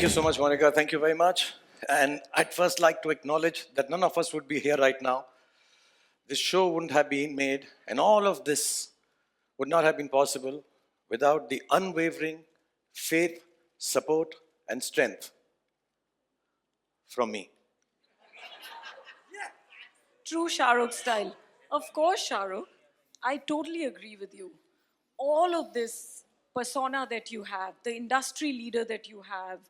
you so much, Monica. Thank you very much. And I'd first like to acknowledge that none of us would be here right now. This show wouldn't have been made, and all of this would not have been possible without the unwavering faith, support, and strength from me. True Shahrukh style. Of course, Shahrukh. I totally agree with you. All of this persona that you have, the industry leader that you have,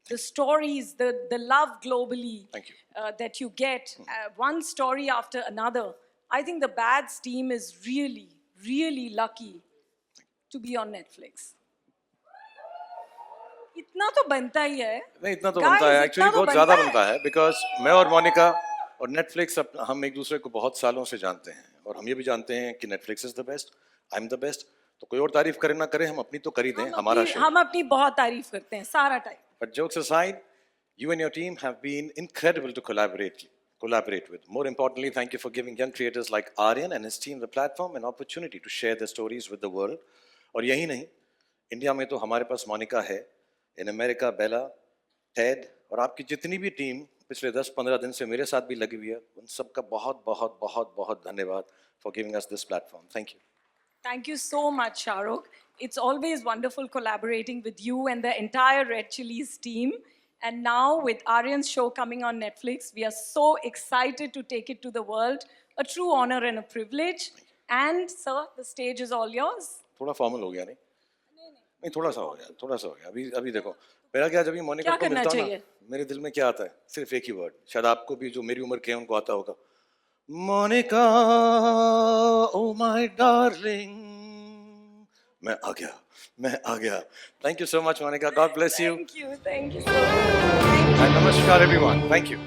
the stories, the love globally Thank you. that you get, one story after another. I think the Bads team is really, really lucky to be on Netflix. इतना तो बनता ही है. नहीं इतना तो Guys, बनता है इतना एक्चुअली तो बहुत ज़्यादा बनता है. बनता है बिकॉज मैं और मोनिका और नेटफ्लिक्स हम एक दूसरे को बहुत सालों से जानते हैं और हम ये भी जानते हैं कि Netflix is the best I am the best तो कोई और तारीफ करे ना करे हम अपनी तो कर ही दें हमारा शो हम अपनी बहुत तारीफ करते हैं सारा time. But jokes aside, you and your team have been incredible to collaborate with. More importantly, thank you for giving young creators like Aryan and his team the platform and opportunity to share their stories with the world. और यही नहीं, India में तो हमारे पास मोनिका है, in America Bela, Ted और आपकी जितनी भी टीम पिछले 10-15 दिन से मेरे साथ भी लगी हुई है, उन सबका बहुत बहुत बहुत बहुत धन्यवाद for giving us this platform. Thank you. Thank you so much, Shahrukh. It's always wonderful collaborating with you and the entire Red Chillies team. And now with Aryan's show coming on Netflix, we are so excited to take it to the world. A true honor and a privilege. And sir, the stage is all yours. थोड़ा formal हो गया नहीं? नहीं थोड़ा सा हो गया. अभी देखो मेरा क्या जब ये मोनिका को मिलता हूँ ना मेरे दिल में क्या आता है सिर्फ एक ही वर्ड शायद आपको भी जो मेरी उम्र के हैं उनको आता होगा मोनिका ओ माय डार्लिंग मैं आ गया thank you so much Monica God bless you Thank you so much. नमस्कार everyone thank you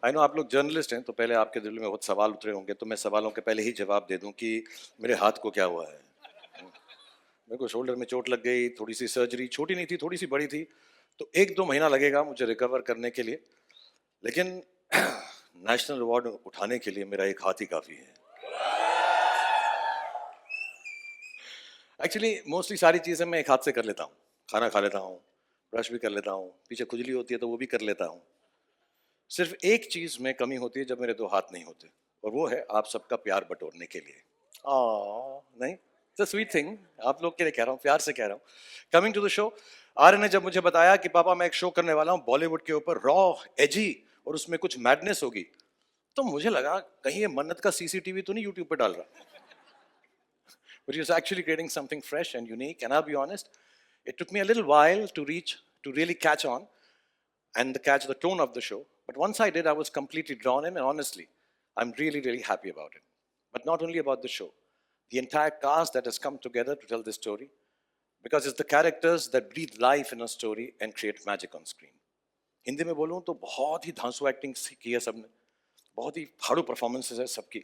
I know आप लोग जर्नलिस्ट हैं तो पहले आपके दिल में बहुत सवाल उतरे होंगे तो मैं सवालों के पहले ही जवाब दे दूं कि मेरे हाथ को क्या हुआ है मेरे को शोल्डर में चोट लग गई थोड़ी सी सर्जरी छोटी नहीं थी थोड़ी सी बड़ी थी तो 1-2 महीना लगेगा मुझे रिकवर करने के लिए लेकिन नेशनल अवार्ड उठाने के लिए मेरा एक हाथ ही काफ़ी है एक्चुअली मोस्टली सारी चीज़ें मैं एक हाथ से कर लेता हूँ खाना खा लेता हूँ ब्रश भी कर लेता हूँ पीछे खुजली होती है तो वो भी कर लेता हूँ सिर्फ एक चीज़ में कमी होती है जब मेरे 2 हाथ नहीं होते और वो है आप सबका प्यार बटोरने के लिए नहीं इट्स अ स्वीट थिंग आप लोग के लिए कह रहा हूँ प्यार से कह रहा हूँ कमिंग टू द शो आर्य ने जब मुझे बताया कि पापा मैं एक शो करने वाला हूँ बॉलीवुड के ऊपर रॉ एजी और उसमें कुछ मैडनेस होगी तो मुझे लगा कहीं ये मन्नत का सीसीटीवी तो नहीं यूट्यूब पे डाल रहा but he was actually creating something fresh and unique and I'll be honest it took me a little while to really catch on and catch the tone of the show but once I did I was completely drawn in and honestly I'm really happy about it but not only about the show the entire cast that has come together to tell this story because it's the characters that breathe life in a story and create magic on screen Hindi में बोलूँ तो बहुत ही धांसू acting की है सबने बहुत ही फाड़ू performances है सबकी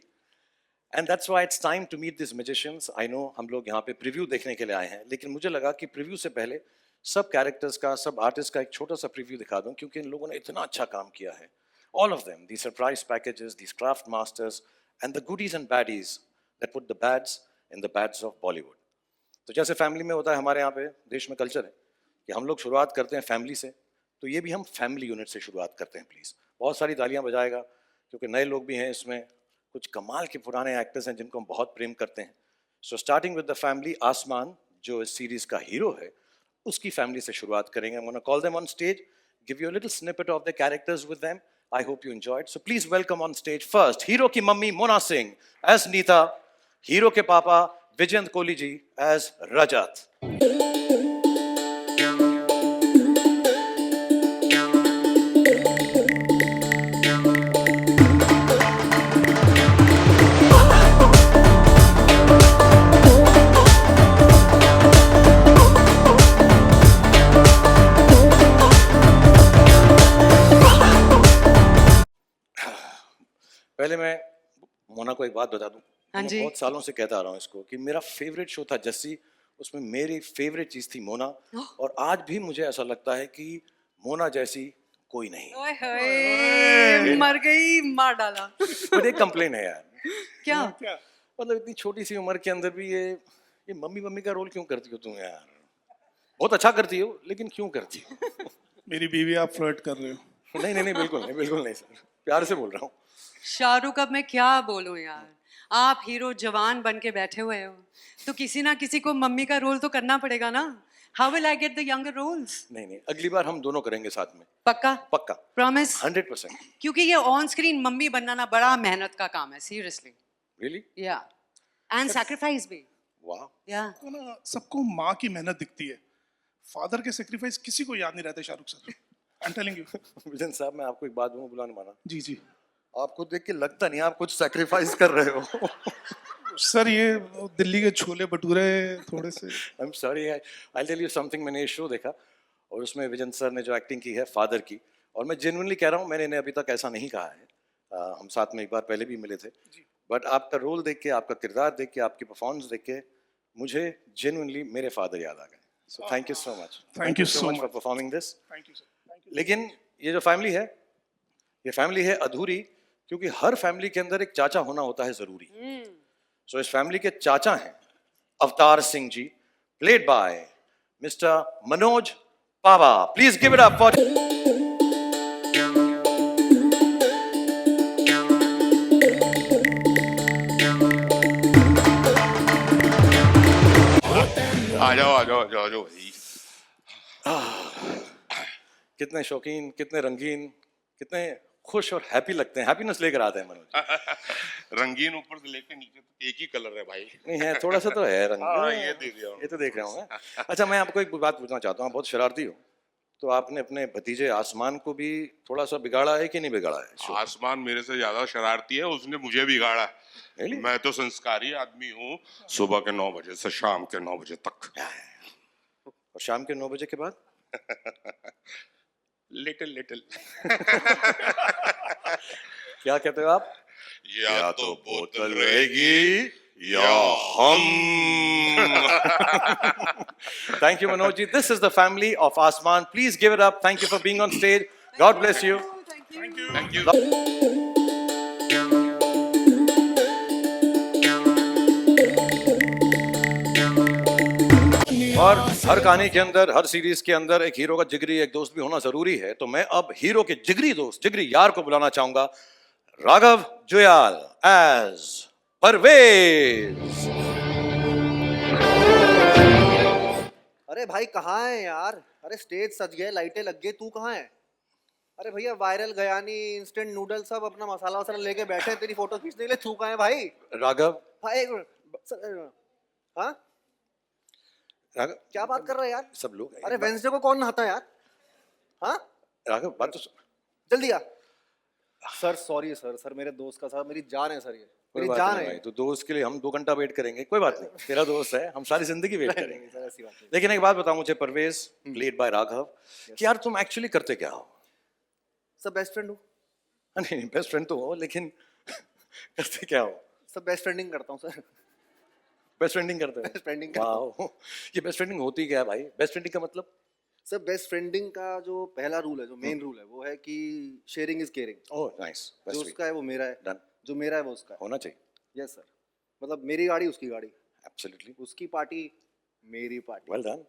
and that's why it's time to meet this magicians I know हम लोग यहाँ पे प्रीव्यू देखने के लिए आए हैं लेकिन मुझे लगा कि प्रीव्यू से पहले सब कैरेक्टर्स का सब आर्टिस्ट का एक छोटा सा प्रीव्यू दिखा दूँ क्योंकि इन लोगों ने इतना अच्छा काम किया है all of them these surprise packages these craft masters and the goodies and baddies that put the bads in the bads of Bollywood तो जैसे फैमिली में होता है हमारे यहाँ पे देश में कल्चर है कि हम लोग शुरुआत करते हैं फैमिली से तो ये भी हम फैमिली यूनिट से शुरुआत करते हैं प्लीज़ बहुत सारी तालियां बजाएगा क्योंकि नए लोग भी हैं इसमें कुछ कमाल के पुराने एक्टर्स हैं जिनको हम बहुत प्रेम करते हैं so starting with the family आसमान जो इस सीरीज का हीरो है उसकी फैमिली से शुरुआत करेंगे I'm gonna call them on stage give you a little snippet of the characters with them I hope you enjoyed so please welcome on stage first hero की mummy Mona Singh as Neeta hero के papa Vijayant Kohli ji as रजत पहले मैं मोना को एक बात बता दूं हाँ जी बहुत सालों से कहता आ रहा हूँ इसको कि मेरा फेवरेट शो था जस्सी उसमें मेरी फेवरेट चीज थी मोना और आज भी मुझे ऐसा लगता है कि मोना जैसी कोई नहीं ओए होए, मर गई मार डाला बट एक कंप्लेन है यार क्या मतलब इतनी छोटी सी उम्र के अंदर भी ये मम्मी का रोल क्यों करती हो तुम यार बहुत अच्छा करती हो, लेकिन क्यों करती हो? मेरी बीवी आप फ्लर्ट कर रहे हो। नहीं नहीं नहीं, बिल्कुल नहीं सर, प्यार से बोल रहा हूँ। शाहरुख, अब मैं क्या बोलूं यार, आप हीरो जवान बन के बैठे हुए हो, तो किसी ना किसी को मम्मी का रोल तो करना पड़ेगा ना। How will I get the younger roles? नहीं नहीं, अगली बार हम दोनों करेंगे साथ में, पक्का? पक्का, प्रॉमिस? 100%। क्योंकि ये ऑन स्क्रीन मम्मी बनना ना बड़ा मेहनत का काम है, सीरियसली। रियली? या एंड सैक्रिफाइस भी। वाह। या तो ना सबको माँ की मेहनत दिखती है, फादर के सेक्रीफाइस किसी को याद नहीं रहते Shahrukh sir. I am telling you. Vision साहब, मैं आपको एक बात दूँ, बुलाने माना, जी जी आपको देख के लगता नहीं आप कुछ सैक्रिफाइस कर रहे हो। सर, ये दिल्ली के छोले भटूरे थोड़े से। I am sorry, I tell you something, मैंने ये शो देखा और उसमें विजन सर ने जो एक्टिंग की है फादर की, और मैं जेन्युइनली कह रहा हूँ, मैंने इन्हें अभी तक ऐसा नहीं कहा है, हम साथ में एक बार पहले भी मिले थे, बट आपका रोल देख के, आपका किरदार देख के, आपकी परफॉर्मेंस देख के मुझे जेन्युइनली मेरे फादर याद आ गए। So thank you so much, Thank you so for much. Performing this. Thank you sir. लेकिन ये जो फैमिली है, ये फैमिली है अधूरी, क्योंकि हर फैमिली के अंदर एक चाचा होना होता है जरूरी। सो इस फैमिली के चाचा हैं Avtar Singh ji, played by mister Manoj Pahwa. Please give it up for. आ जाओ आ जाओ आ जाओ आ जाओ भाई। कितने शौकीन, कितने रंगीन, कितने खुश और हैप्पी लगते हैं, हैप्पीनेस लेकर आते हैं मनोज। रंगीन ऊपर से लेके नीचे तक एक ही कलर है भाई। नहीं है, थोड़ा सा तो है रंग। हाँ, ये देख रहा हूँ। ये तो देख रहा हूँ मैं। अच्छा, मैं आपको एक बात पूछना चाहता हूँ, आप बहुत शरारती हो, तो आपने अपने भतीजे आसमान को भी थोड़ा सा बिगाड़ा है कि नहीं बिगाड़ा है शो? आसमान मेरे से ज्यादा शरारती है, उसने मुझे बिगाड़ा। Really? मैं तो संस्कारी आदमी हूँ, सुबह के 9 बजे से शाम के 9 बजे तक। और शाम के 9 बजे के बाद? Little little. क्या कहते हो आप? या तो बोतल रहेगी या हम। Thank you, Manoj ji. This is the family of Asman. Please give it up. Thank you for being on stage. God bless you. Thank you. और हर कहानी के अंदर, हर सीरीज के अंदर एक हीरो का जिगरी एक दोस्त भी होना जरूरी है, तो मैं अब हीरो के जिगरी दोस्त, जिगरी यार को बुलाना चाहूंगा, राघव जुयाल एज परवेज। अरे भाई कहाँ है यार? अरे स्टेज सज गए, लाइटें लग गई, तू कहाँ है? अरे भैया वायरल गयानी इंस्टेंट नूडल सब अपना मसाला वसाला लेके बैठे हैं तेरी फोटो खींचने के लिए, तू कहाँ है भाई? राघव, भाई एक मिनट। हाँ, राघव क्या बात कर रहा है यार? सब लोग। अरे वेंसडे को कौन नहाता है यार? हाँ, राघव बात तो जल्दी आ। सर सॉरी सर, सर मेरे दोस्त का, सर मेरी जान है सर, ये कोई मेरी बात जान नहीं है। भाई, तो दोस्त के लिए हम 2 घंटा वेट करेंगे, कोई बात नहीं, तेरा दोस्त है, हम सारी जिंदगी वेट नहीं, करेंगे। सर ऐसी बात नहीं। लेकिन एक बात बताओ मुझे परवेज, प्लेड बाय राघव, कि यार तुम एक्चुअली करते क्या हो? सर बेस्ट फ्रेंड हूँ। नहीं, बेस्ट फ्रेंड तो हो, लेकिन करते क्या हो? सर बेस्ट फ्रेंडिंग करता हूँ सर। बेस्ट फ्रेंडिंग करते हो? बेस्ट फ्रेंडिंग करता हूँ। वाओ, ये बेस्ट फ्रेंडिंग होती क्या है भाई? बेस्ट फ्रेंडिंग का मतलब? सर बेस्ट फ्रेंडिंग का जो पहला रूल है, जो मेन रूल है, वो है कि sharing is caring. Oh nice, जो बेस्ट उसका है वो मेरा है, डन, जो मेरा है वो उसका है। होना चाहिए। यस सर, मतलब मेरी गाड़ी उसकी गाड़ी, एब्सोल्युटली, उसकी पार्टी मेरी पार्टी, वेल डन।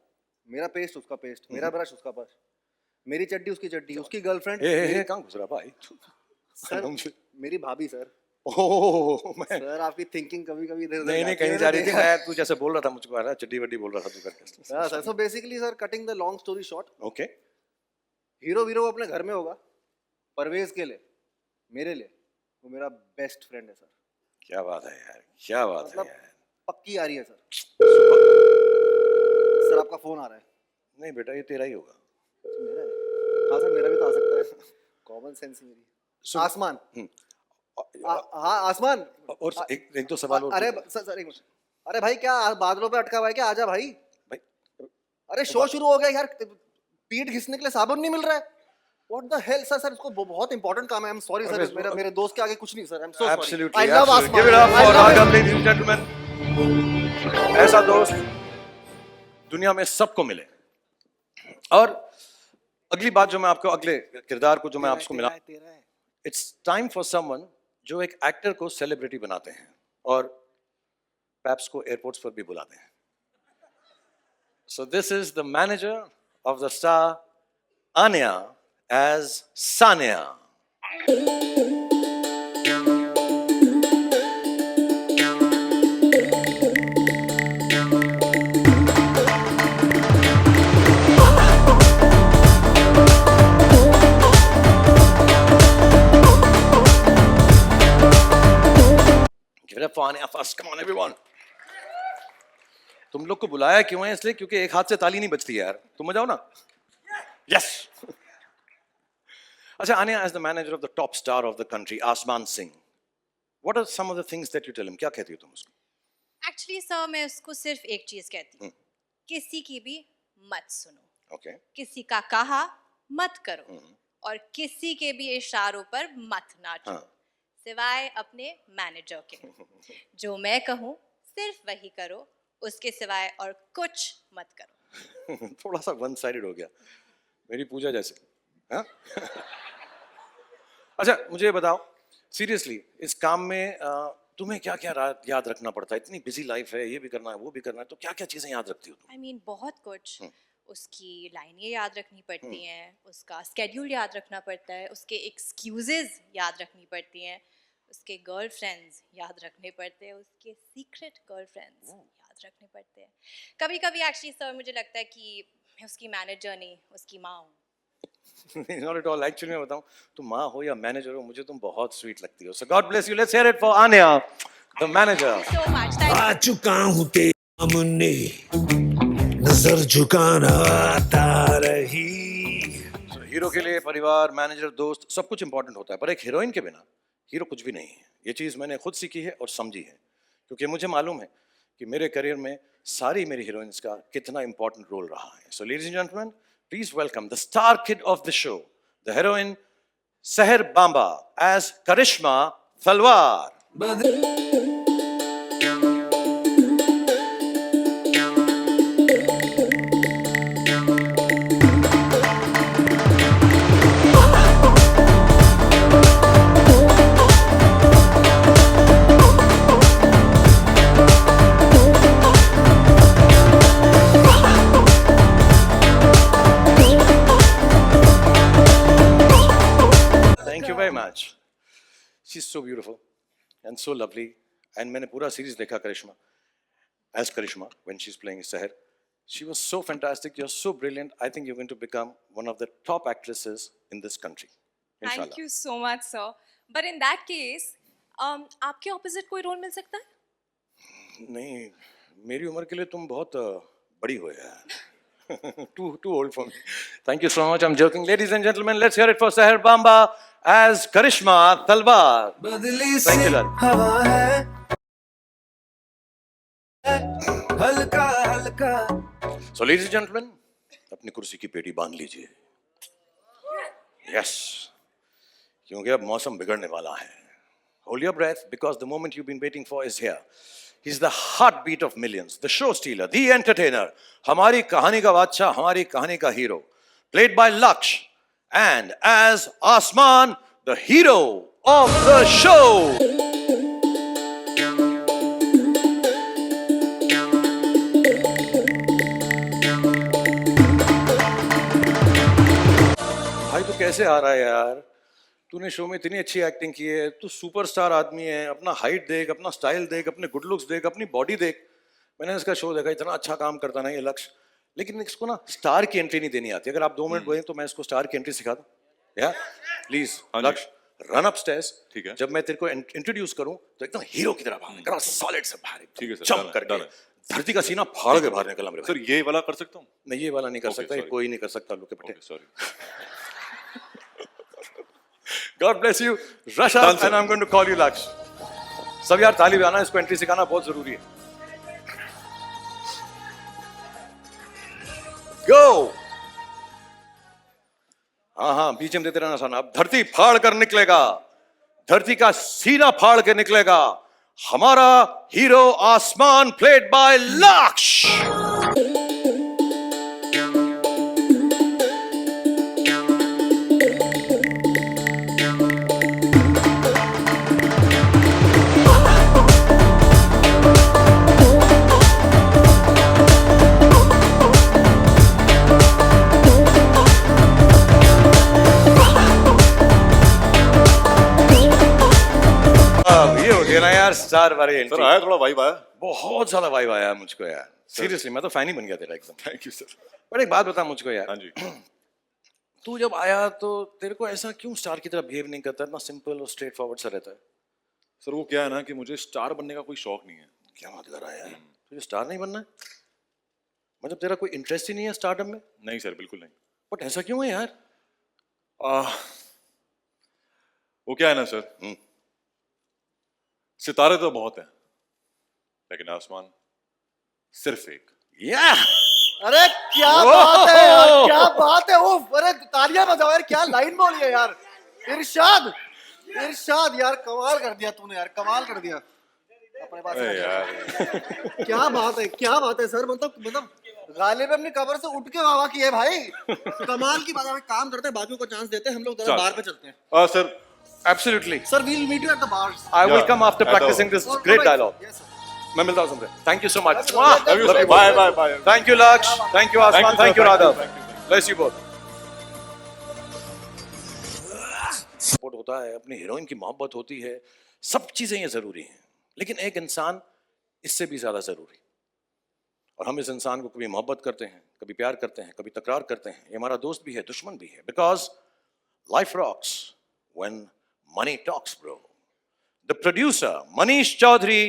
मेरा पेस्ट उसका पेस्ट, मेरा ब्रश उसका ब्रश, मेरी चड्डी उसकी चड्डी, उसकी गर्लफ्रेंड ए कहाँ घुस रहा भाई? सर मेरी भाभी सर। ओह मैं सर आपकी थिंकिंग कभी कभी इधर उधर नहीं नहीं जाती है, कहीं जा रही थी, देखा है। मैं तू जैसे बोल रहा था मुझको आ रहा चड्डी वड्डी बोल रहा था तू करके। हाँ sir, so basically sir cutting the long story short, okay, hero वीरो अपने घर में होगा, परवेज के लिए, मेरे लिए वो मेरा बेस्ट फ्रेंड है सर। क्या बात है यार, क्या बात है मतलब यार। पक्की आ रही है सर। सर आपका फोन आ रहा है। नहीं बेटा, ये तेरा ही होगा। मेरा है? हाँ सर मेरा भी तो आ सकता है, कॉमन सेंस मेरी। सुन- आसमान, और हाँ आसमान। एक दो सवाल और अरे पूछो। सर एक मिनट। अरे भाई क्या बादलों पे अटका हुआ है क्या? आजा भाई। भाई अरे शो शुरू हो गया यार, पीठ घिसने के लिए साबुन नहीं मिल रहा है। What the hell sir? Sir इसको बहुत इंपॉर्टेंट काम है। आई एम सॉरी सर, Always- मेरे दोस्त के आगे कुछ नहीं sir. I am so sorry. Absolutely, I love absolutely. आसमान। Give it up I for love Raghav, it. ladies and gentlemen. ऐसा दोस्त दुनिया में सबको मिले। और अगली बात जो मैं आपको, अगले किरदार को जो मैं आपको मिला, इट्स टाइम फॉर समवन जो एक एक्टर को सेलिब्रिटी बनाते हैं और पैप्स को एयरपोर्ट्स पर भी बुलाते हैं। So this is the manager of the star Anya as Sanya. Give it up for Anya first. Come on, everyone. तुम लोग को बुलाया क्यों है? इसलिए क्योंकि एक हाथ से ताली नहीं बजती यार. तुम मजाओ ना. Yes. अच्छा, Anya, as the manager of the top star of the country, Asman Singh, what are some of the things that you tell him? क्या कहती हो तुम उसको? एक्चुअली सर मैं उसको सिर्फ एक चीज कहती हूँ, किसी की भी मत सुनो, Okay. किसी का कहा मत करो और किसी के भी इशारों पर मत नाचो, हाँ. सिवाय अपने मैनेजर के। जो मैं कहूँ सिर्फ वही करो, उसके सिवाय और कुछ मत करो। थोड़ा सा वन साइडेड हो गया, मेरी पूजा जैसे. हाँ? अच्छा, मुझे बताओ सीरियसली, इस काम में तुम्हें क्या क्या याद रखना पड़ता है? इतनी बिजी लाइफ है, ये भी करना है, वो भी करना है, तो क्या क्या चीजें याद रखती हो तुम? आई मीन बहुत कुछ। उसकी लाइनें याद रखनी पड़ती हैं, उसका स्केड्यूल याद रखना पड़ता है, उसके एक्सक्यूजेज याद रखनी पड़ती हैं, उसके गर्लफ्रेंड्स याद रखने पड़ते हैं, उसके सीक्रेट गर्लफ्रेंड्स याद रखने पड़ते हैं। कभी कभी एक्चुअली सर मुझे लगता है कि मैं उसकी मैनेजर नहीं, उसकी माँ हूँ। Not at all. Actually, मैं बताऊं, तुम माँ हो या मैनेजर हो, मुझे तुम बहुत स्वीट लगती हो. So God bless you. Let's hear it for Anya, the manager. So much. Thank you. आ चुका हूँ तेरे सामने, नजर झुकाना आता रही. So, हीरो के लिए परिवार, मैनेजर, दोस्त सब कुछ इंपॉर्टेंट होता है, पर एक हीरोइन के बिना हीरो कुछ भी नहीं है. ये चीज़ मैंने खुद सीखी है और समझी है, क्योंकि मुझे मालूम है कि मेरे करियर में सारी मेरी हीरोइंस का कितना इंपॉर्टेंट रोल रहा है. So ladies and gentlemen, please welcome the star kid of the show, the heroine Seher Bamba as Karishma Talwar. Thank you very much. She's so beautiful and so lovely. And मैंने पूरा series देखा करिश्मा, as Karishma when she's playing Seher. She was so fantastic. You're so brilliant. I think you're going to become one of the top actresses in this country. Thank Inshallah. you so much, sir. But in that case, आपके opposite कोई role मिल सकता है? नहीं, मेरी उम्र के लिए तुम बहुत बड़ी हो यार. Too old for me. Thank you so much. I'm joking. Ladies and gentlemen, let's hear it for Seher Bamba as Karishma Talwar. बदली Thank सी you, Lal. हवा है, हल्का हल्का. So, ladies and gentlemen, अपनी कुर्सी की पेटी बांध लीजिए. Yes, क्योंकि अब मौसम बिगड़ने वाला है. Hold your breath, because the moment you've been waiting for is here. He's the heartbeat of millions, the show stealer, the entertainer. हमारी कहानी का बादशाह, हमारी कहानी का hero, played by Laksh, and as Asman, the hero of the show. भाई तू कैसे आ रहा है यार? तूने शो में इतनी अच्छी एक्टिंग की है, तू सुपरस्टार आदमी है. अपना हाइट देख, अपना स्टाइल देख, अपने गुड लुक्स देख, अपनी बॉडी देख. मैंने इसका शो देखा, इतना अच्छा काम करता ना ये लक्ष्य, लेकिन इसको ना स्टार की एंट्री नहीं देनी आती. अगर आप 2 मिनट बोलें तो मैं इसको स्टार की एंट्री सिखा दूं. या प्लीज लक्ष्य, रन अप स्टेयर्स. ठीक है. जब मैं तेरे को इंट्रोड्यूस करूं तो एकदम हीरो की तरह बाहर सॉलिड से बाहर. ठीक है सर, जंप done है, करके done है. धरती का सीना फाड़ के बाहर निकला मेरे. सर ये वाला कर सकता हूँ? नहीं, ये वाला नहीं कर Okay, सकता, ये sorry. कोई नहीं कर सकता. लोग के पटे. Sorry. God bless you. Rush Done, up sir. and I'm going to call you Laksh. सब यार ताली बजाना, इसको एंट्री सिखाना बहुत जरूरी है. Go. हाँ, बीच में देते रहना साना. अब धरती फाड़ कर निकलेगा, धरती का सीना फाड़ के निकलेगा हमारा हीरो आसमान, played by Laksh. स्टार वाली सर एंट्री, आया थोड़ा वाइब आया। बहुत ज्यादा वाइब आया मुझको यार, सीरियसली मैं तो फैन ही बन गया तेरा एकदम। Thank you sir. पर एक बात बता मुझको यार, हाँ जी। तू जब आया तो तेरे को ऐसा क्यों स्टार की तरह बिहेव नहीं करता, इतना सिंपल और स्ट्रेट फॉरवर्ड सा रहता है? सर वो क्या है ना कि मुझे स्टार बनने का कोई शौक नहीं है। क्या बात कर रहा है यार, तुझे स्टार नहीं बनना है? मतलब तेरा कोई इंटरेस्ट ही नहीं है स्टारडम में? नहीं सर, बिल्कुल नहीं। बट ऐसा क्यों है यार? वो क्या है ना सर, सितारे तो बहुत हैं, लेकिन आसमान सिर्फ एक। या अरे क्या बात है यार, क्या बात है वो, अरे तालियां बजाओ यार, क्या लाइन बोली है यार। इरशाद, इरशाद यार, कमाल कर दिया तूने यार, कमाल कर दिया। अपने पास अरे रख। यार क्या बात है, क्या बात है सर, मतलब गालिब अपनी कब्र से उठ के वाह की है भाई, कमाल की बात है। काम करते हैं, बाकियों को चांस देते हैं, हम लोग जरा बार पे चलते हैं। Sir absolutely, sir we'll meet you at the bars. I will Yeah, come after at the- practicing this great dialogue. Yes sir. मैं मिलता हूँ तुमसे। Thank you so much. Bye bye bye. Thank you Lakshya, thank you Aasmaan, thank you Raghav, bless you both. Support होता है, अपनी heroine की मोहब्बत होती है, सब चीजें ये जरूरी हैं, लेकिन एक इंसान इससे भी ज्यादा जरूरी। और हम इस इंसान को कभी मोहब्बत करते हैं, कभी प्यार करते हैं, कभी तकरार करते हैं। ये हमारा दोस्त भी है, दुश्मन भी है, because life rocks when money talks bro. The producer Manish Chaudhary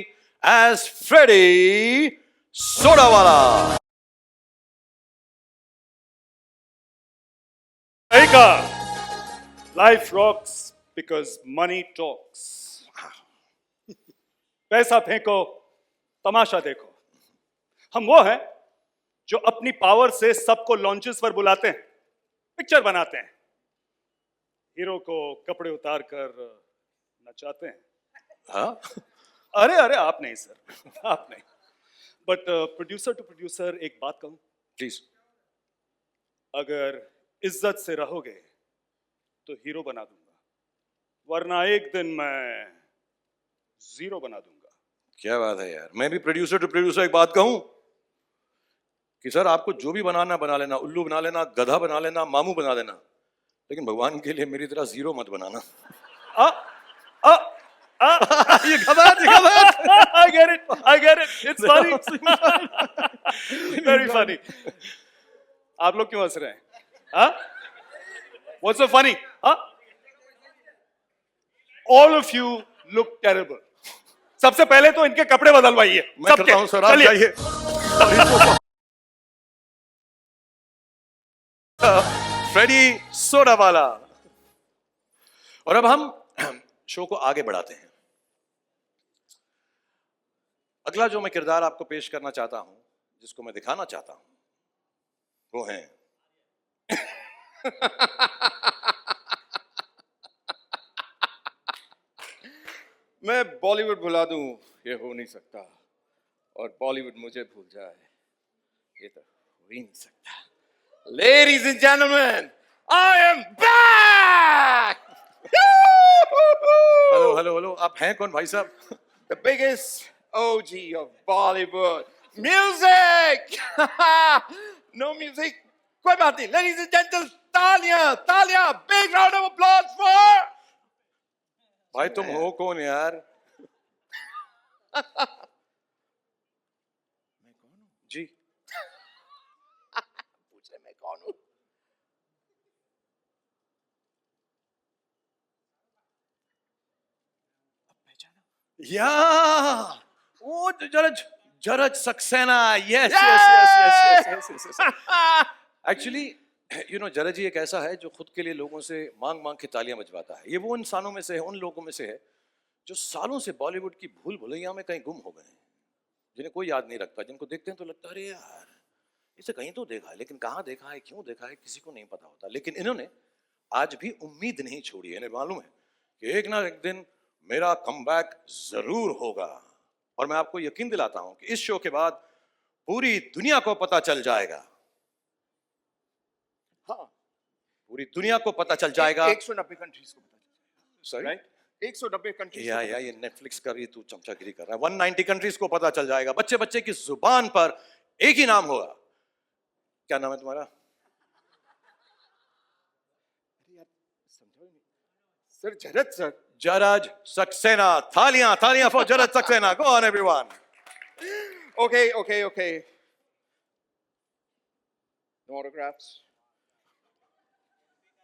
as Freddy Sodawala. Life rocks because money talks. पैसा फेंको, तमाशा देखो। हम वो हैं जो अपनी पावर से सबको लॉन्चेस पर बुलाते हैं, पिक्चर बनाते हैं, हीरो को कपड़े उतार कर नचाते हैं। हाँ, अरे अरे आप नहीं सर, आप नहीं। बट प्रोड्यूसर टू प्रोड्यूसर एक बात कहूं, प्लीज। अगर इज्जत से रहोगे तो हीरो बना दूंगा, वरना एक दिन मैं जीरो बना दूंगा। क्या बात है यार, मैं भी प्रोड्यूसर टू प्रोड्यूसर एक बात कहूं कि सर आपको जो भी बनाना बना लेना, उल्लू बना लेना, गधा बना लेना, मामू बना लेना, लेकिन भगवान के लिए मेरी तरह जीरो मत बनाना। आ, आ, आ, ये खबर, I get it, it's funny, very funny। आप लोग क्यों हंस रहे हैं? हाँ? What's so funny? हाँ? All of you look terrible। सबसे पहले तो इनके कपड़े बदलवाइए। मैं करता हूं सर, आप जाइए। फ्रेडी सोडावाला। और अब हम शो को आगे बढ़ाते हैं। अगला जो मैं किरदार आपको पेश करना चाहता हूं, जिसको मैं दिखाना चाहता हूं, वो है मैं बॉलीवुड भुला दूं ये हो नहीं सकता, और बॉलीवुड मुझे भूल जाए ये तो हो ही नहीं सकता। Ladies and gentlemen, I am back! Hello hello hello, आप हैं कौन भाई साहब? The biggest OG of Bollywood. Music! No music? कोई बात नहीं। Ladies and gentlemen, तालियां, तालियां, big round of applause for... भाई तुम हो कौन यार? जी पूछे मैं कौन हूँ? या वो Jaraj Jaraj Saxena. Yes yes yes yes yes yes. Actually you know, Jaraj ji एक ऐसा है जो खुद के लिए लोगों से मांग मांग के तालियां बजवाता है। ये वो इंसानों में से है, उन लोगों में से है जो सालों से बॉलीवुड की भूल भुलैया में कहीं गुम हो गए हैं, जिन्हें कोई याद नहीं रखता, जिनको देखते हैं तो लगता है अरे यार इसे कहीं तो देखा है, लेकिन कहाँ देखा है, क्यों देखा है, किसी को नहीं पता होता। लेकिन इन्होंने आज भी उम्मीद नहीं छोड़ी है। इन्हें मालूम है कि एक ना एक दिन मेरा कमबैक जरूर होगा। और मैं आपको यकीन दिलाता हूं कि इस शो के बाद पूरी दुनिया को पता चल जाएगा। हाँ, पूरी दुनिया को पता चल जाएगा। 190 कंट्रीज को पता चल सॉरी, राइट? 190 कंट्रीज। या ये नेटफ्लिक्स का भी तू चमचागिरी कर रहा है। 190 कंट्रीज को पता चल जाएगा। बच्चे बच्चे की जुबान पर एक ही नाम होगा। क्या नाम है तुम्हारा? Sir Jaraj sir. Jaraj Saxena. Thaliyan for Jaraj Saxena. Go on, everyone. Okay. No autographs.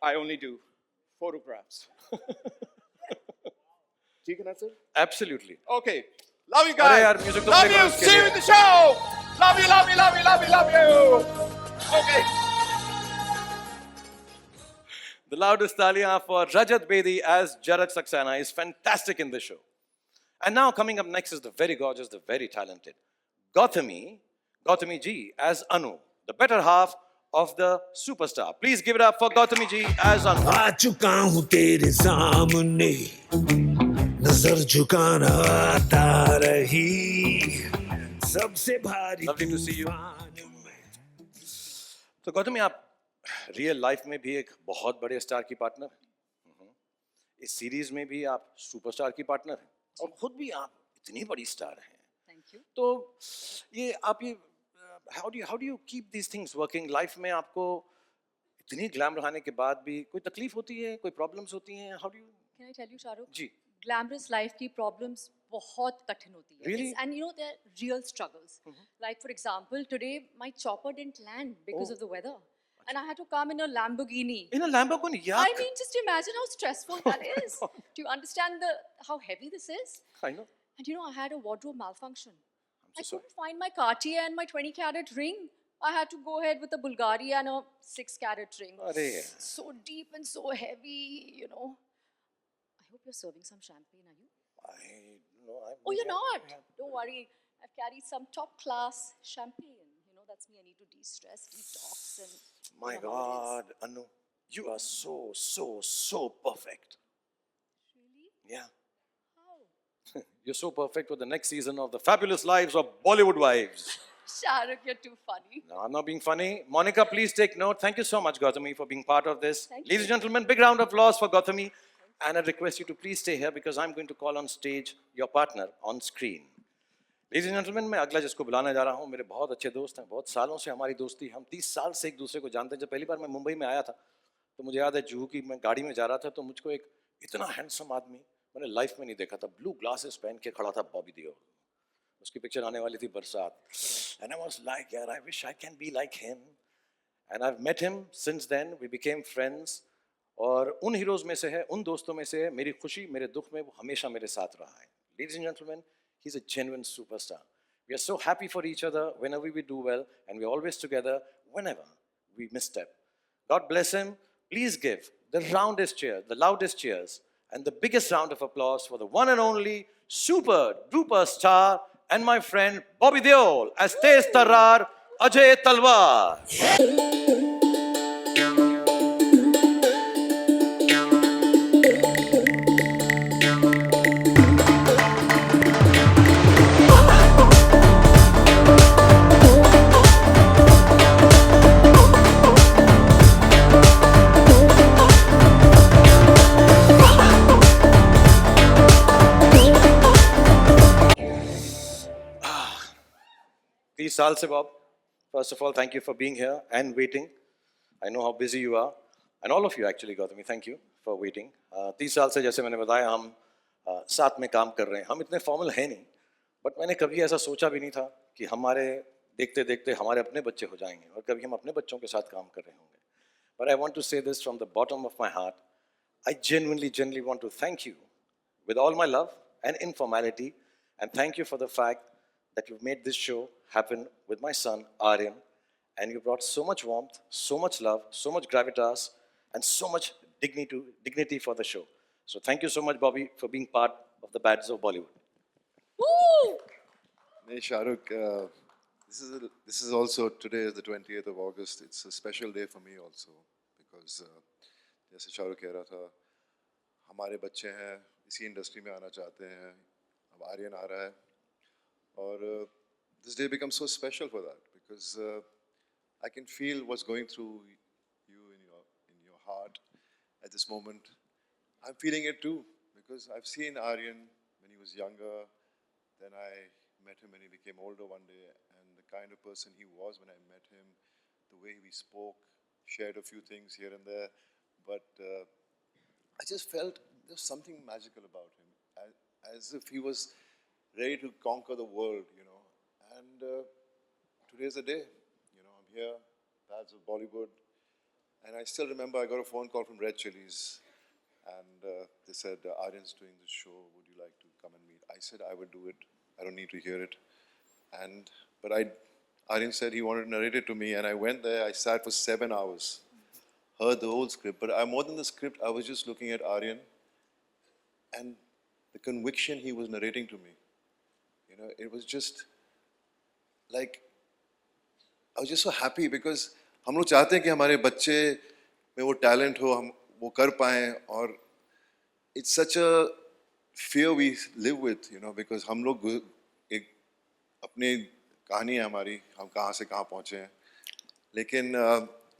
I only do photographs. ठीक है ना sir? Absolutely. Okay. Love you अरे guys. यार, music तो Love play you. करो इसके See you लिए। in the show. Love you. Okay. The loudest taliyan for Rajat Bedi as Jaraj Saxena is fantastic in this show. And now coming up next is the very gorgeous, the very talented Gautami Ji as Anu, the better half of the superstar. Please give it up for Gautami Ji as Anu. आ चुका हूँ तेरे सामने नजर झुकाना आता रही सबसे भारी Lovely to see you. तो गौतमी, आप रियल लाइफ में भी एक बहुत बड़े स्टार की पार्टनर हैं। इस सीरीज में भी आप सुपरस्टार की पार्टनर हैं और खुद भी आप इतनी बड़ी स्टार हैं। Thank you. तो ये आप ये how do you keep these things working? Life में आपको इतनी ग्लैम रहने के बाद भी कोई तकलीफ होती है, कोई प्रॉब्लम्स होती हैं? How do you? Can I tell you, Shahrukh? जी। Glamorous life की problems बहुत कठिन होती है. Really? And you know, they're real struggles. Like for example, today my chopper didn't land because Oh. of the weather. And I had to come in a Lamborghini. In a Lamborghini, yeah. I mean, just imagine how stressful that is. Do you understand how heavy this is? I know. And you know, I had a wardrobe malfunction. I'm I so sorry. couldn't find my Cartier and my 20-carat ring. I had to go ahead with a Bulgari and a 6-carat ring. अरे So deep and so heavy, you know. I hope you're serving some champagne, are you? Oh, you're not? Don't worry. I've carried some top-class champagne. You know, that's me. I need to de-stress, detox, and... My you know how it is. God, Anu, you are so perfect. Really? Yeah. How? You're so perfect for the next season of The Fabulous Lives of Bollywood Wives. Shahrukh, you're too funny. No, I'm not being funny. Monica, please take note. Thank you so much, Gautami, for being part of this. Thank Ladies and gentlemen, big round of applause for Gautami. And I request you to please stay here because I'm going to call on stage your partner on screen. Ladies and gentlemen, मैं अगला जिसको बुलाने जा रहा हूँ, मेरे बहुत अच्छे दोस्त हैं, बहुत सालों से हमारी दोस्ती, हम 30 साल से एक दूसरे को जानते हैं। जब पहली बार मैं मुंबई में आया था, तो मुझे याद है जुहू की मैं गाड़ी में जा रहा था, तो मुझको एक इतना हैंडसम आदमी मैंने लाइफ में नहीं देखा था। ब्लू ग्लासेस पहन के खड़ा था, बॉबी देओल। उसकी पिक्चर आने वाली थी बरसात, and I was like, यार, I wish I can be like him. And I've met him since then. We became friends. और उन हीरोज में से है, उन दोस्तों में से है, मेरी खुशी मेरे दुख में वो हमेशा मेरे साथ रहा है। Ladies and gentlemen, he's a genuine superstar. We are so happy for each other whenever we do well, and we're always together whenever we misstep. God bless him. Please give the roundest cheer, the loudest cheers, and the biggest round of applause for the one and only super duper star and my friend Bobby Deol as Tez Tarrar Ajay Talwar. These saal se Bob, first of all, thank you for being here and waiting. I know how busy you are, and all of you actually, Gautami, thank you for waiting. 30 साल से जैसे मैंने बताया हम साथ में काम कर रहे हैं। हम इतने फॉर्मल हैं नहीं, बट मैंने कभी ऐसा सोचा भी नहीं था कि हमारे देखते देखते हमारे अपने बच्चे हो जाएंगे और कभी हम अपने बच्चों के साथ काम कर रहे होंगे। But I want to say this from the bottom of my heart. I genuinely want to thank you with all my love and informality, and thank you for the fact that you've made this show happen with my son, Aryan, and you brought so much warmth, so much love, so much gravitas, and so much dignity for the show. So thank you so much, Bobby, for being part of the Bads of Bollywood. Woo! Hey, Shahrukh, this is also, today is the 20th of August. It's a special day for me also because जैसे शाहरुख कह रहा था, हमारे बच्चे हैं, इसी industry में आना चाहते हैं, अब आर्यन आ रहा है और this day becomes so special for that because I can feel what's going through you in your heart at this moment. I'm feeling it too because I've seen Aryan when he was younger, then I met him when he became older one day, and the kind of person he was when I met him, the way we spoke, shared a few things here and there, but I just felt there's something magical about him, as if he was ready to conquer the world, you know. And today's the day, you know. I'm here, Pads of Bollywood, and I still remember I got a phone call from Red Chillies, and they said, Aryan's doing this show, would you like to come and meet? I said, I would do it, I don't need to hear it. But Aryan said he wanted to narrate it to me, and I went there, I sat for 7 hours, heard the whole script, but more than the script, I was just looking at Aryan, and the conviction he was narrating to me. You know, it was just like, I was just so happy because हम लोग चाहते हैं कि हमारे बच्चे में वो talent हो, हम वो कर पाएं, और it's such a fear we live with, you know, because हम लोग एक अपनी कहानी है हमारी, हम कहाँ से कहाँ पहुँचे हैं, लेकिन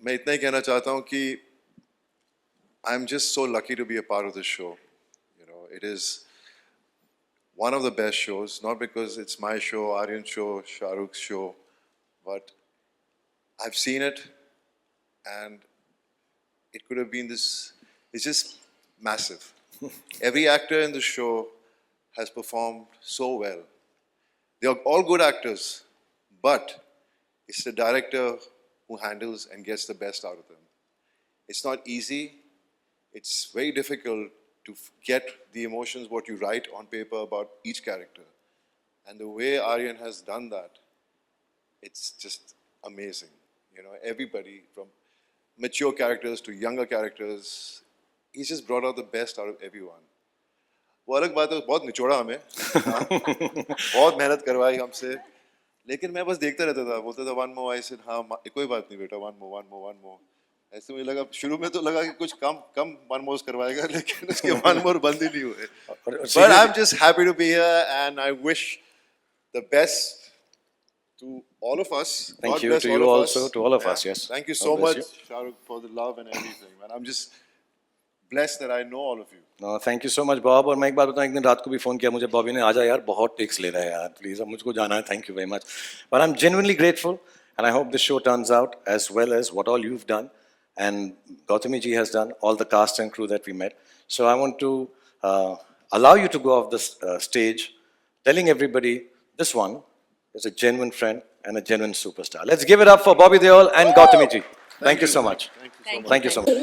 मैं इतना ही कहना चाहता हूँ कि I'm just so lucky to be a part of this show. You know, it is one of the best shows, not because it's my show, Aryan's show, Shah Rukh's show, but I've seen it, and it could have been this, it's just massive. Every actor in the show has performed so well. They are all good actors, but it's the director who handles and gets the best out of them. It's not easy. It's very difficult to get the emotions, what you write on paper about each character. And the way Aryan has done that, it's just amazing. You know, everybody from mature characters to younger characters, he's just brought out the best out of everyone. वो अलग बात है, बहुत निचोड़ा हमें, बहुत मेहनत करवाई हमसे, लेकिन मैं बस देखता रहता था, बोलता था one more, I said हाँ कोई बात नहीं बेटा, one more. ऐसे मुझे लगा, शुरू में तो लगा कि कुछ कम one more करवाएगा, लेकिन उसके one more बंद ही नहीं हुए. But I'm just happy to be here, and I wish the best to all of us. Thank God you, bless to all you of also, us. to all of Yeah. us, yes. Thank you God so bless much, Shah Rukh, for the love and everything. And I'm just blessed that I know all of you. No, thank you so much, Bob. और मैं एक बात बताऊं, एक दिन रात को भी फोन किया मुझे बॉबी ने, आजा यार बहुत टेक्स ले रहा है यार, प्लीज अब मुझको जाना है, thank you very much. But I'm genuinely grateful, and I hope this show turns out as well as what all you've done, and Gautami ji has done, all the cast and crew that we met. So I want to allow you to go off the stage, telling everybody this one is a genuine friend and a genuine superstar. Let's give it up for Bobby Deol and Gautami ji. Thank you so much. Thank you so much.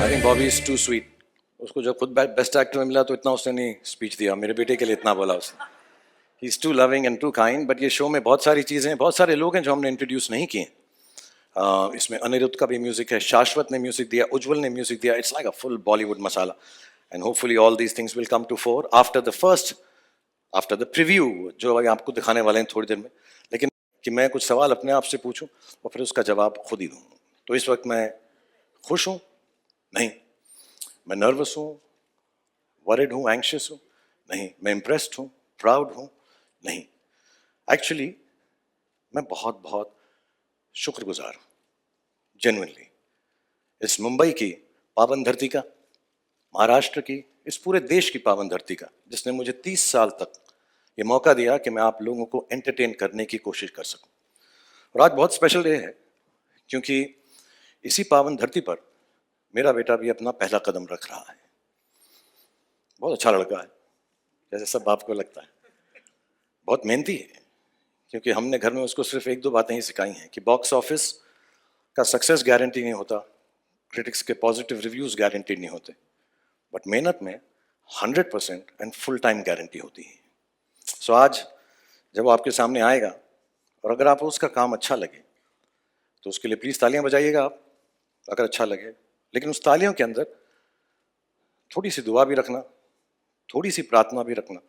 I think Bobby is too sweet. उसको जब खुद best actor में मिला तो इतना उसने नहीं speech दिया, मेरे बेटे के लिए इतना बोला उसने. He's too loving and too kind. But ये शो में बहुत सारी चीज़ें, बहुत सारे लोग हैं जो हमने इंट्रोड्यूस नहीं किए. इसमें अनिरुद्ध का भी म्यूजिक है, शाश्वत ने म्यूजिक दिया, उज्जवल ने म्यूजिक दिया. It's like a full Bollywood masala, and hopefully all these things will come to fore after the preview जो अभी आपको दिखाने वाले हैं थोड़ी देर में. लेकिन कि मैं कुछ सवाल अपने आप से पूछूं और फिर उसका जवाब खुद ही दूं. तो इस वक्त मैं खुश हूं? नहीं. मैं नर्वस हूं, वरिड हूं, एंग्शियस हूं? नहीं. मैं इम्प्रेस्ड हूं, प्राउड हूं? नहीं. एक्चुअली मैं बहुत बहुत शुक्रगुजार हूं, जेन्युइनली, इस मुंबई की पावन धरती का, महाराष्ट्र की, इस पूरे देश की पावन धरती का, जिसने मुझे 30 साल तक ये मौका दिया कि मैं आप लोगों को एंटरटेन करने की कोशिश कर सकूं. और आज बहुत स्पेशल डे है, क्योंकि इसी पावन धरती पर मेरा बेटा भी अपना पहला कदम रख रहा है. बहुत अच्छा लड़का है, जैसे सब बाप को लगता है. बहुत मेहनती है, क्योंकि हमने घर में उसको सिर्फ 1-2 बातें ही सिखाई हैं कि बॉक्स ऑफिस का सक्सेस गारंटी नहीं होता, क्रिटिक्स के पॉजिटिव रिव्यूज़ गारंटीड नहीं होते, बट मेहनत में 100% एंड फुल टाइम गारंटी होती है. सो आज जब वो आपके सामने आएगा और अगर आपको उसका काम अच्छा लगे तो उसके लिए प्लीज़ तालियां बजाइएगा आप, अगर अच्छा लगे. लेकिन उस तालियों के अंदर थोड़ी सी दुआ भी रखना, थोड़ी सी प्रार्थना भी रखना.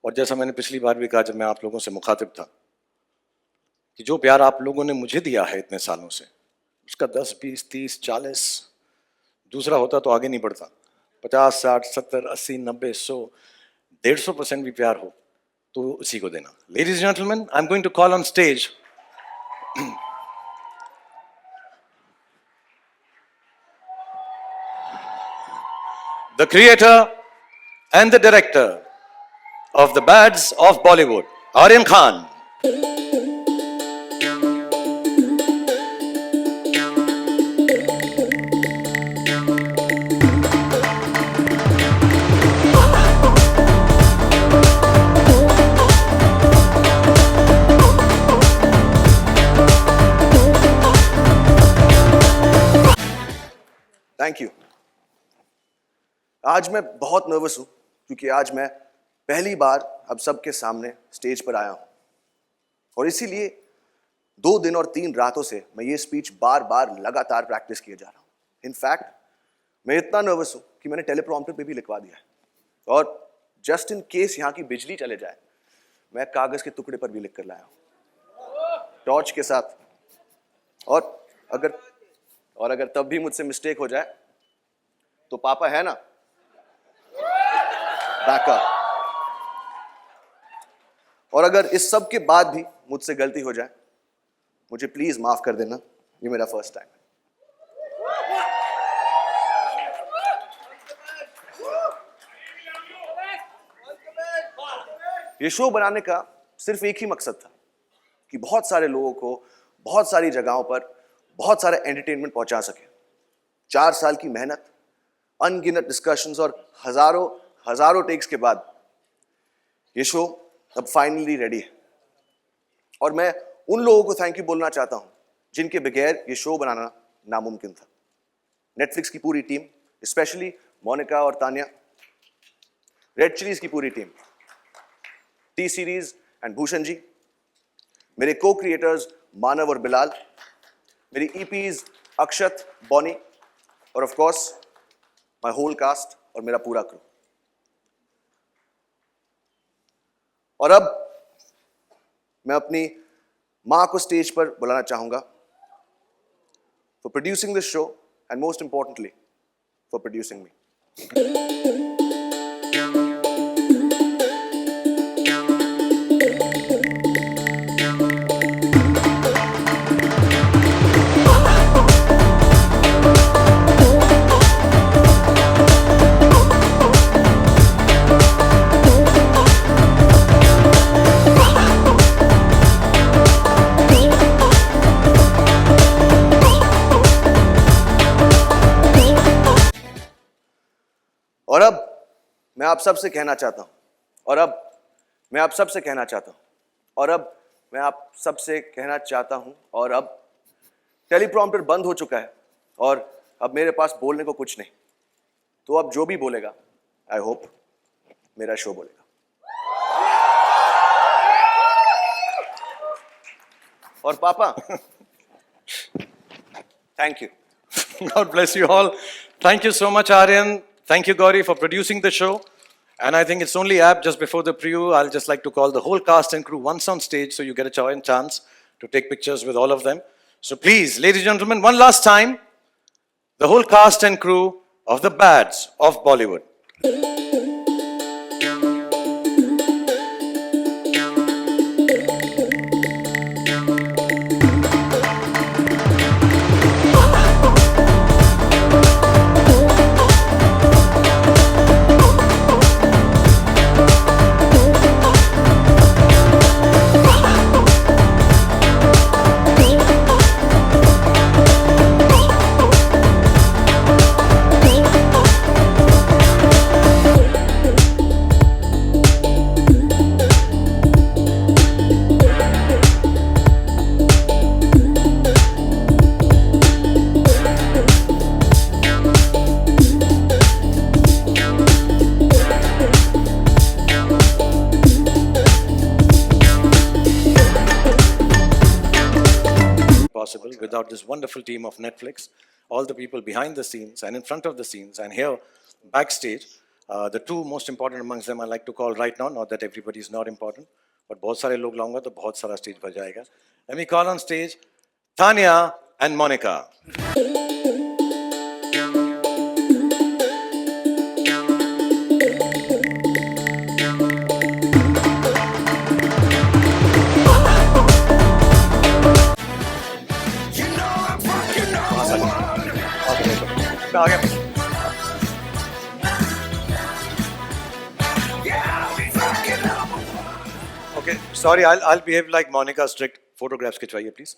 और जैसा मैंने पिछली बार भी कहा जब मैं आप लोगों से मुखातिब था, कि जो प्यार आप लोगों ने मुझे दिया है इतने सालों से, उसका 10, 20, 30, 40 दूसरा होता तो आगे नहीं बढ़ता. 50, 60, 70, 80, 90, 100, 150% भी प्यार हो तो उसी को देना. Ladies and gentlemen, I'm going to call on stage the creator and the director of the Bads of Bollywood, Aryan Khan. Thank you. आज मैं बहुत नर्वस हूं क्योंकि आज मैं पहली बार अब सबके सामने स्टेज पर आया हूं और इसीलिए 2 दिन और 3 रातों से मैं ये स्पीच बार बार लगातार प्रैक्टिस किए जा रहा हूं। इनफैक्ट मैं इतना नर्वस हूं कि मैंने टेलीप्रॉम्प्टर पे भी लिखवा दिया है और जस्ट इन केस यहाँ की बिजली चले जाए मैं कागज के टुकड़े पर भी लिख कर लाया हूं टॉर्च के साथ। और अगर तब भी मुझसे मिस्टेक हो जाए तो पापा है ना बैकअप। और अगर इस सब के बाद भी मुझसे गलती हो जाए मुझे प्लीज माफ कर देना, ये मेरा फर्स्ट टाइम है। ये शो बनाने का सिर्फ एक ही मकसद था कि बहुत सारे लोगों को बहुत सारी जगहों पर बहुत सारे एंटरटेनमेंट पहुंचा सके। 4 साल की मेहनत, अनगिनत डिस्कशंस और हजारों टेक्स के बाद ये शो अब फाइनली रेडी है और मैं उन लोगों को थैंक यू बोलना चाहता हूं जिनके बगैर ये शो बनाना नामुमकिन था। नेटफ्लिक्स की पूरी टीम, स्पेशली मोनिका और तानिया, रेड चिलीज की पूरी team, T Series and Bhushan ji, मेरे को क्रिएटर्स मानव और बिलाल, मेरी ईपीज अक्षत, बॉनी और of course my whole cast और मेरा पूरा क्रू। और अब मैं अपनी मां को स्टेज पर बुलाना चाहूंगा for producing this show and most importantly for producing me. और अब मैं आप सबसे कहना चाहता हूं और अब मैं आप सबसे कहना चाहता हूं और अब मैं आप सबसे कहना चाहता हूं और अब टेलीप्रॉम्प्टर बंद हो चुका है और अब मेरे पास बोलने को कुछ नहीं, तो अब जो भी बोलेगा आई होप मेरा शो बोलेगा। और पापा thank you. God bless you all. Thank you so much, Aryan. Thank you, Gauri, for producing the show. And I think it's only apt, just before the preview, I'll just like to call the whole cast and crew once on stage so you get a chance to take pictures with all of them. So please, ladies and gentlemen, one last time, the whole cast and crew of the Bads of Bollywood. Possible without this wonderful team of Netflix, all the people behind the scenes and in front of the scenes and here backstage. The two most important amongst them I like to call right now, not that everybody is not important, but बहुत सारे लोग लाऊंगा तो बहुत सारा stage भर जाएगा. Let me call on stage Tanya and Monica. Okay, sorry, I'll behave like Monica strict. Photographs खिंचवाइए please.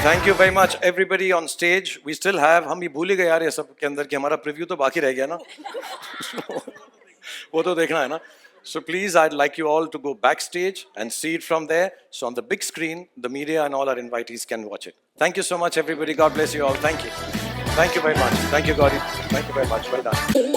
Thank you very much everybody on stage. We still have, हम भी भूल ही गए यार ये सब के अंदर कि हमारा प्रीव्यू तो बाकी रह गया ना. वो तो देखना है ना. So please, I'd like you all to go backstage and see it from there. So on the big screen, the media and all our invitees can watch it. Thank you so much, everybody. God bless you all. Thank you. Thank you very much. Thank you, Gauri. Thank you very much. Well done.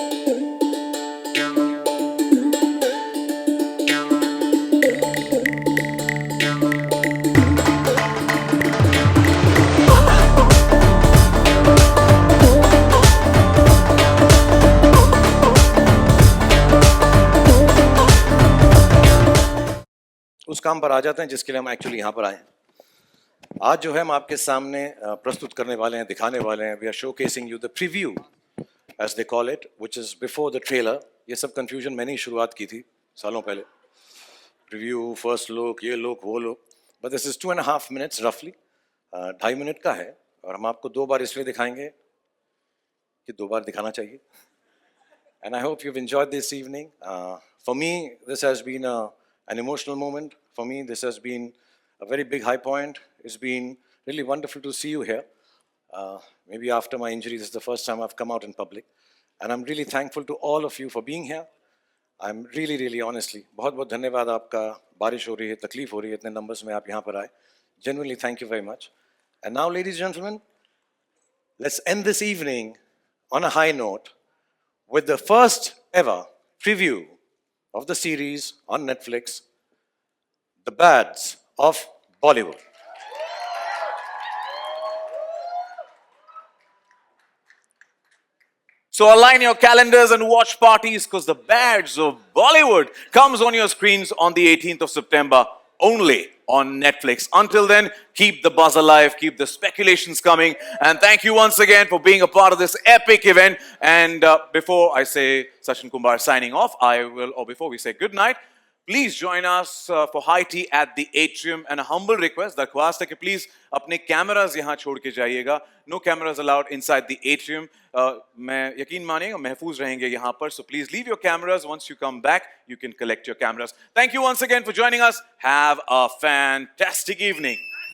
उस काम पर आ जाते हैं जिसके लिए हम actually यहाँ पर आए हैं. आज जो है हम आपके सामने प्रस्तुत करने वाले हैं, दिखाने वाले हैं. We are showcasing you the preview as they call it, which is before the trailer. ये सब कंफ्यूजन मैंने ही शुरुआत की थी सालों पहले. प्रीव्यू, फर्स्ट लुक, ये लुक, वो look. But this is 2.5 minutes रफली. 2.5 मिनट का है और हम आपको 2 बार इसलिए दिखाएंगे कि 2 बार दिखाना चाहिए. And I hope you've enjoyed this evening. For me, this has been an emotional moment. For me, this has been a very big high point. It's been really wonderful to see you here. Maybe after my injury, this is the first time I've come out in public. And I'm really thankful to all of you for being here. I'm really, really honestly, बहुत बहुत धन्यवाद आपका. बारिश हो रही है, तकलीफ हो रही है, इतने numbers में आप यहाँ पर आए. Genuinely, thank you very much. And now, ladies and gentlemen, let's end this evening on a high note with the first ever preview of the series on Netflix, The Bads of Bollywood. So align your calendars and watch parties because The Bads of Bollywood comes on your screens on the 18th of September only on Netflix. Until then, keep the buzz alive, keep the speculations coming, and thank you once again for being a part of this epic event. And before I say Sachin Kumar signing off, before we say good night, please join us for high tea at the atrium. And a humble request, दरख्वास्त है कि please अपने cameras यहाँ छोड़ के जाइएगा. No cameras allowed inside the atrium. मैं यकीन मानिएगा महफूज रहेंगे यहाँ पर. So please leave your cameras. Once you come back, you can collect your cameras. Thank you once again for joining us. Have a fantastic evening.